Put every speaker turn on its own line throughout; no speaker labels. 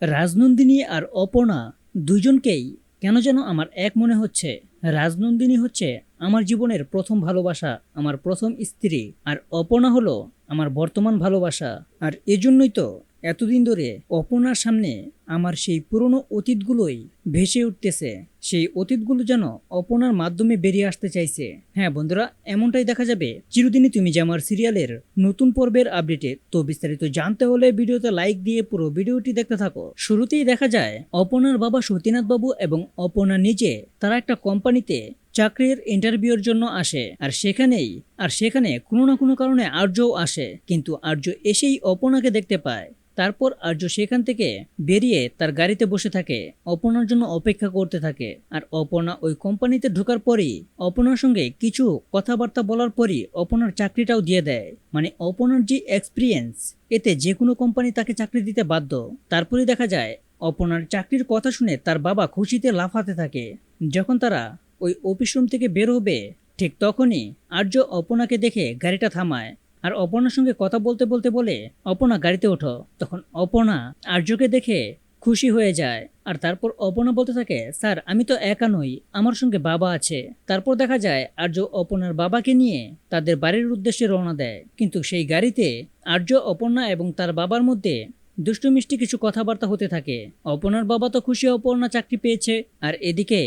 রাজনন্দিনী আর অপর্ণা দুজনকেই কেন যেন আমার এক মনে হচ্ছে। রাজনন্দিনী হচ্ছে আমার জীবনের প্রথম ভালোবাসা, আমার প্রথম স্ত্রী, আর অপর্ণা হলো আমার বর্তমান ভালোবাসা। আর এজন্যই তো এতদিন ধরে অপর্ণার সামনে আমার সেই পুরনো অতীতগুলোই ভেসে উঠতেছে। সেই অতীতগুলো যেন অপর্ণার মাধ্যমে বেরিয়ে আসতে চাইছে। হ্যাঁ বন্ধুরা, এমনটাই দেখা যাবে চিরদিনই তুমি যে আমার সিরিয়ালের নতুন পর্বের আপডেটে। তো বিস্তারিত জানতে হলে ভিডিওতে লাইক দিয়ে পুরো ভিডিওটি দেখতে থাকো। শুরুতেই দেখা যায় অপর্ণার বাবা সতীনাথ বাবু এবং অপর্ণা নিজে তারা একটা কোম্পানিতে চাকরির ইন্টারভিউর জন্য আসে। আর সেখানে কোনো না কোনো কারণে আর্যও আসে, কিন্তু আর্য এসেই অপর্ণাকে দেখতে পায়। তারপর আর্য সেখান থেকে বেরিয়ে তার গাড়িতে বসে থাকে, অপর্ণার জন্য অপেক্ষা করতে থাকে। আর অপর্ণা ওই কোম্পানিতে ঢোকার পরই অপর্ণার সঙ্গে কিছু কথাবার্তা বলার পরই অপর্ণার চাকরিটাও দিয়ে দেয়। মানে অপর্ণার যে এক্সপিরিয়েন্স, এতে যে কোনো কোম্পানি তাকে চাকরি দিতে বাধ্য। তারপরে দেখা যায় অপর্ণার চাকরির কথা শুনে তার বাবা খুশিতে লাফাতে থাকে। যখন তারা ওই অফিস রুম থেকে বের হবে, ঠিক তখনই আর্য অপর্ণাকে দেখে গাড়িটা থামায়। আর অপর্ণার সঙ্গে কথা বলতে বলতে বলে, অপর্ণা গাড়িতে ওঠো। তখন অপর্ণা আর্যকে দেখে খুশি হয়ে যায়। আর তারপর অপর্ণা বলতে থাকে, স্যার আমি তো একা নই, আমার সঙ্গে বাবা আছে। তারপর দেখা যায় আর্য অপর্ণার বাবাকে নিয়ে তাদের বাড়ির উদ্দেশ্যে রওনা দেয়। কিন্তু সেই গাড়িতে আর্য, অপর্ণা এবং তার বাবার মধ্যে দুষ্টু মিষ্টি কিছু কথাবার্তা হতে থাকে। অপর্ণার বাবা তো খুশি অপর্ণা চাকরি পেয়েছে, আর এদিকে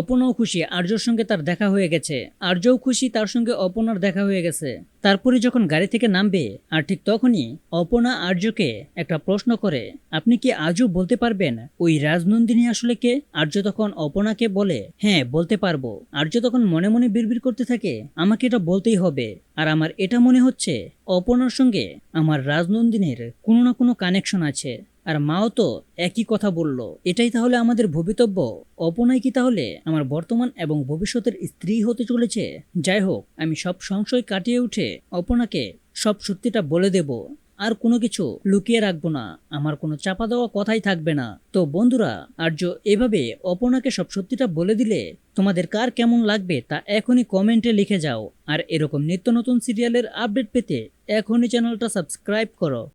অপর্ণাও খুশি আর্যর সঙ্গে তার দেখা হয়ে গেছে। আর্যও খুশি, তার সঙ্গে অপর্ণার দেখা হয়ে গেছে। তারপরে যখন গাড়ি থেকে নামবে, আর ঠিক তখনই অপর্ণা আর্যকে একটা প্রশ্ন করে, আপনি কি আজও বলতে পারবেন ওই রাজনন্দিনী আসলে কে? আর্য তখন অপর্ণাকে বলে, হ্যাঁ বলতে পারবো। আর্য তখন মনে মনে বিড়বিড় করতে থাকে, আমাকে এটা বলতেই হবে। আর আমার এটা মনে হচ্ছে অপর্ণার সঙ্গে আমার রাজনন্দিনীর কোনো না কোনো কানেকশন আছে। আর মাও তো একই কথা বলল, এটাই তাহলে আমাদের ভবিতব্য। অপর্ণাই কি তাহলে আমার বর্তমান এবং ভবিষ্যতের স্ত্রী হতে চলেছে? যাই হোক, আমি সব সংশয় কাটিয়ে উঠে অপর্ণাকে সব সত্যিটা বলে দেব। আর কোনো কিছু লুকিয়ে রাখবো না, আমার কোনো চাপা দেওয়া কথাই থাকবে না। তো বন্ধুরা, আর্য এভাবে অপর্ণাকে সব সত্যিটা বলে দিলে তোমাদের কার কেমন লাগবে তা এখনই কমেন্টে লিখে যাও। আর এরকম নিত্য নতুন সিরিয়ালের আপডেট পেতে এখনই চ্যানেলটা সাবস্ক্রাইব করো।